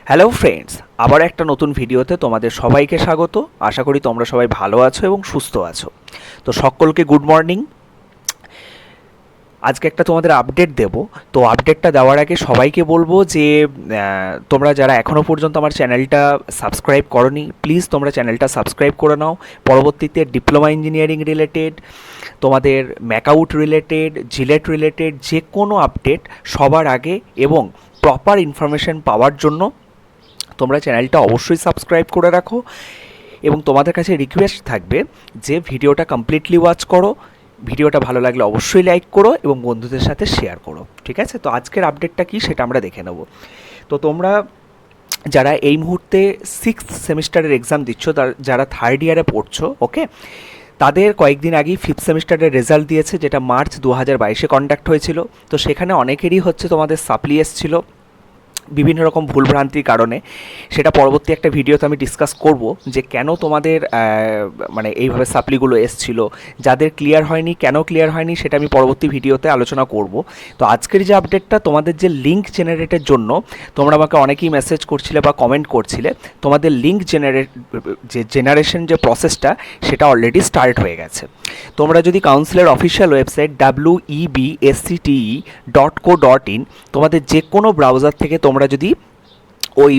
Hello friends, আবার একটা নতুন ভিডিওতে তোমাদের সবাইকে স্বাগত। আশা করি তোমরা সবাই ভালো আছো এবং সুস্থ আছো। তো সকলকে গুড মর্নিং। আজকে একটা তোমাদের আপডেট দেব। তো আপডেটটা দেওয়ার আগে সবাইকে বলবো যে তোমরা যারা এখনও পর্যন্ত আমার চ্যানেলটা সাবস্ক্রাইব করোনি, প্লিজ তোমরা চ্যানেলটা সাবস্ক্রাইব করে নাও। পরবর্তীতে ডিপ্লোমা ইঞ্জিনিয়ারিং রিলেটেড, তোমাদের ম্যাকআউট রিলেটেড, জিলেট রিলেটেড যে কোনো আপডেট সবার আগে এবং প্রপার ইনফরমেশন পাওয়ার জন্য তোমরা চ্যানেলটা অবশ্যই সাবস্ক্রাইব করে রাখো। এবং তোমাদের কাছে রিকোয়েস্ট থাকবে যে ভিডিওটা কমপ্লিটলি ওয়াচ করো, ভিডিওটা ভালো লাগলে অবশ্যই লাইক করো এবং বন্ধুদের সাথে শেয়ার করো। ঠিক আছে, তো আজকের আপডেটটা কি সেটা আমরা দেখে নেব। তো তোমরা যারা এই মুহূর্তে সিক্সথ সেমিস্টারের এক্সাম দিচ্ছ, যারা থার্ড ইয়ারে পড়ছো, ওকে, তাদের কয়েকদিন আগেই ফিফথ সেমিস্টারের রেজাল্ট দিয়েছে, যেটা মার্চ 2022-এ কন্ডাক্ট হয়েছিল। তো সেখানে অনেকেরই তোমাদের সাপ্লি এসেছিলো বিভিন্ন রকম ভুলভ্রান্তির কারণে। সেটা পরবর্তী একটা ভিডিওতে আমি ডিসকাস করব যে কেন তোমাদের মানে এইভাবে সাপ্লিগুলো এসছিল, যাদের ক্লিয়ার হয়নি কেন ক্লিয়ার হয়নি সেটা আমি পরবর্তী ভিডিওতে আলোচনা করব। তো আজকের যে আপডেটটা, তোমাদের যে লিঙ্ক জেনারেটের জন্য তোমরা আমাকে অনেকেই মেসেজ করছিলে বা কমেন্ট করছিলে, তোমাদের লিঙ্ক জেনারেশন যে প্রসেসটা সেটা অলরেডি স্টার্ট হয়ে গেছে। তোমরা যদি কাউন্সিলের অফিসিয়াল ওয়েবসাইট webscte.co.in তোমাদের যে কোনো ব্রাউজার থেকে তোমরা যদি ওই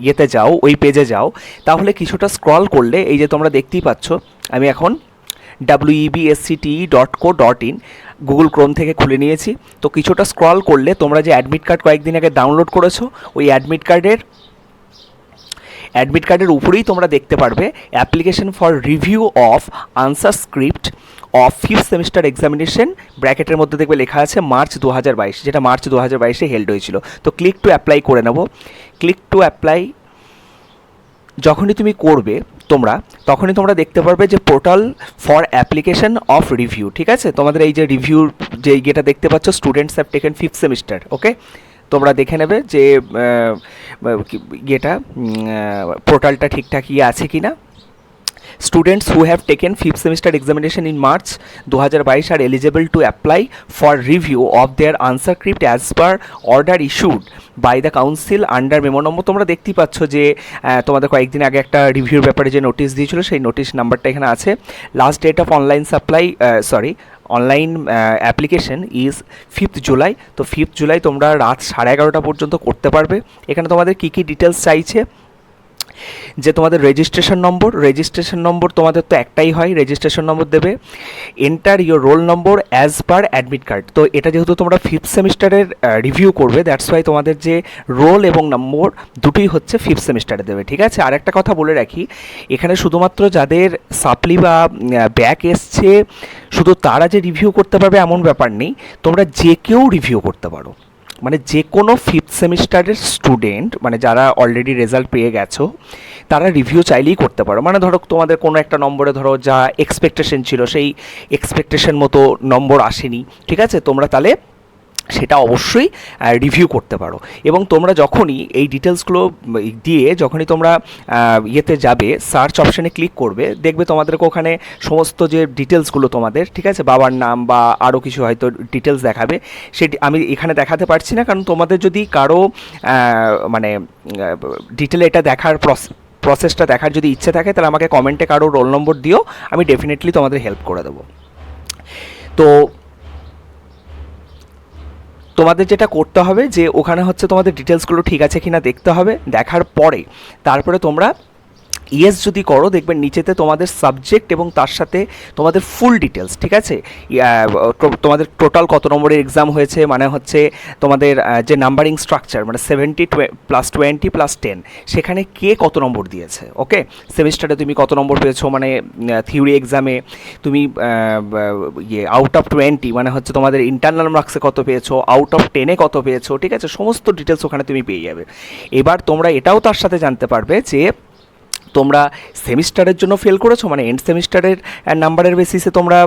ইয়েতে যাও, ওই পেজে যাও, তাহলে কিছুটা স্ক্রল করলে এই যে তোমরা দেখতেই পাচ্ছ, আমি এখন webscte.co.in গুগল ক্রোম থেকে খুলে নিয়েছি। তো কিছুটা স্ক্রল করলে তোমরা যে অ্যাডমিট কার্ড কয়েকদিন আগে ডাউনলোড করেছো, ওই অ্যাডমিট কার্ডের উপরেই তোমরা দেখতে পারবে application for review of answer script of fifth semester examination, ব্র্যাকেটের মধ্যে দেখবে লেখা আছে মার্চ 2022, যেটা মার্চ 2022-এ হেল্ড হয়েছিল। তো ক্লিক টু অ্যাপ্লাই করে নেব। ক্লিক টু অ্যাপ্লাই যখনই তুমি করবে তখনই তোমরা দেখতে পারবে যে portal for application of review. ঠিক আছে, তোমাদের এই যে রিভিউর যে ইয়েটা দেখতে পাচ্ছ, students have taken fifth semester, okay, তোমরা দেখে নেবে যে ইয়েটা পোর্টালটা ঠিকঠাক আছে কি না। Students who have taken fifth semester examination in March 2022 are eligible to apply for review of their answer script as per order issued by the council under memo number। তোমরা দেখতেই পাচ্ছ যে তোমাদের কয়েকদিন আগে একটা রিভিউর ব্যাপারে যে নোটিশ দিয়েছিল, সেই নোটিশ নাম্বারটা এখানে আছে। Last date of online application is 5th July. তো 5th জুলাই তোমরা রাত 11:30 পর্যন্ত করতে পারবে। এখানে তোমাদের কী কী ডিটেলস চাইছে, যে তোমাদের রেজিস্ট্রেশন নম্বর তোমাদের তো একটাই হয়, রেজিস্ট্রেশন নম্বর দেবে। Enter your roll number as per admit card. তো এটা যেহেতু তোমরা ফিফথ সেমিস্টারের রিভিউ করবে, দ্যাটস ওয়াই তোমাদের যে রোল এবং নম্বর দুটোই ফিফথ সেমিস্টারে দেবে। ঠিক আছে, আর একটা কথা বলে রাখি, এখানে শুধুমাত্র যাদের সাপ্লি বা ব্যাক এসছে শুধু তারা যে রিভিউ করতে পারবে এমন ব্যাপার নেই, তোমরা যে কেউ রিভিউ করতে পারো। মানে যে কোনো ফিফথ সেমিস্টারের স্টুডেন্ট, মানে যারা অলরেডি রেজাল্ট পেয়ে গেছো, তারা রিভিউ চাইলেই করতে পারো। মানে ধরো তোমাদের কোনো একটা নম্বরে ধরো যা এক্সপেকটেশন ছিল, সেই এক্সপেকটেশন মতো নম্বর আসেনি, ঠিক আছে, তোমরা তাহলে সেটা অবশ্যই রিভিউ করতে পারো। এবং তোমরা যখনই এই ডিটেলসগুলো দিয়ে যখনই তোমরা ইয়েতে যাবে, সার্চ অপশানে ক্লিক করবে, দেখবে তোমাদেরকে ওখানে সমস্ত যে ডিটেলসগুলো তোমাদের, ঠিক আছে, বাবার নাম বা আরও কিছু হয়তো ডিটেলস দেখাবে। সেটি আমি এখানে দেখাতে পারছি না, কারণ তোমাদের যদি কারো মানে ডিটেলে এটা দেখার প্রসেসটা দেখার যদি ইচ্ছে থাকে, তাহলে আমাকে কমেন্টে কারো রোল নম্বর দিও, আমি ডেফিনেটলি তোমাদের হেল্প করে দেবো। তো তোমাদের যেটা করতে হবে যে ওখানে তোমাদের ডিটেলসগুলো ঠিক আছে কিনা দেখতে হবে। দেখার পরে তারপরে তোমরা ইয়েস যদি করো, দেখবেন নিচেতে তোমাদের সাবজেক্ট এবং তার সাথে তোমাদের ফুল ডিটেলস, ঠিক আছে, তোমাদের টোটাল কত নম্বরের এক্সাম হয়েছে, মানে তোমাদের যে নাম্বারিং স্ট্রাকচার, মানে 70 + 20 + 10, সেখানে কে কত নম্বর দিয়েছে, ওকে, সেমিস্টারে তুমি কত নম্বর পেয়েছো, মানে থিওরি এক্সামে তুমি আউট অফ 20 মানে তোমাদের ইন্টারনাল মার্কসে কত পেয়েছো, আউট অফ 10-এ কত পেয়েছো, ঠিক আছে, সমস্ত ডিটেলস ওখানে তুমি পেয়ে যাবে। এবার তোমরা এটাও তার সাথে জানতে পারবে যে তোমরা সেমিস্টারের জন্য ফেল করেছো, মানে এন্ড সেমিস্টারের নাম্বারের বেসিসে তোমরা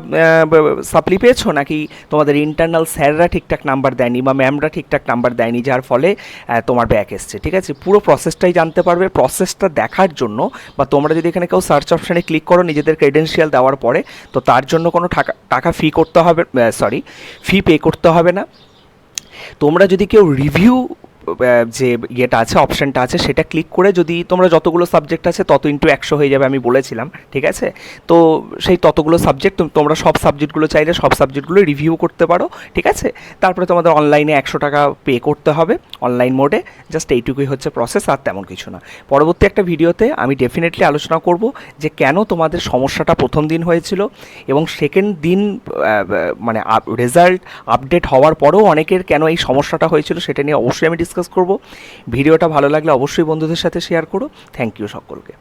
সাপ্লি পেয়েছো, নাকি তোমাদের ইন্টারনাল স্যাররা ঠিকঠাক নাম্বার দেয়নি বা ম্যামরা ঠিকঠাক নাম্বার দেয়নি, যার ফলে তোমার ব্যাক এসছে। ঠিক আছে, পুরো প্রসেসটাই জানতে পারবে। প্রসেসটা দেখার জন্য বা তোমরা যদি এখানে কেউ সার্চ অপশানে ক্লিক করো নিজেদের ক্রেডেনশিয়াল দেওয়ার পরে, তো তার জন্য কোনো টাকা ফি পে করতে হবে না। তোমরা যদি কেউ রিভিউ যে ইয়েটা আছে, অপশানটা আছে, সেটা ক্লিক করে যদি তোমরা যতগুলো সাবজেক্ট আছে তত ইন্টু 100 হয়ে যাবে, আমি বলেছিলাম, ঠিক আছে। তো সেই ততগুলো সাবজেক্ট তোমরা সব সাবজেক্টগুলো চাইলে সব সাবজেক্টগুলো রিভিউ করতে পারো, ঠিক আছে। তারপরে তোমাদের অনলাইনে 100 টাকা পে করতে হবে অনলাইন মোডে, জাস্ট এইটুকুই হচ্ছে প্রসেস, আর তেমন কিছু না। পরবর্তী একটা ভিডিওতে আমি ডেফিনেটলি আলোচনা করব যে কেন তোমাদের সমস্যাটা প্রথম দিন হয়েছিল এবং সেকেন্ড দিন মানে রেজাল্ট আপডেট হওয়ার পরেও অনেকের কেন এই সমস্যাটা হয়েছিল সেটা নিয়ে অবশ্যই আমি ডিসকাস করব। ভিডিওটা ভালো লাগলে অবশ্যই বন্ধুদের সাথে শেয়ার করো। থ্যাংক ইউ সকলকে।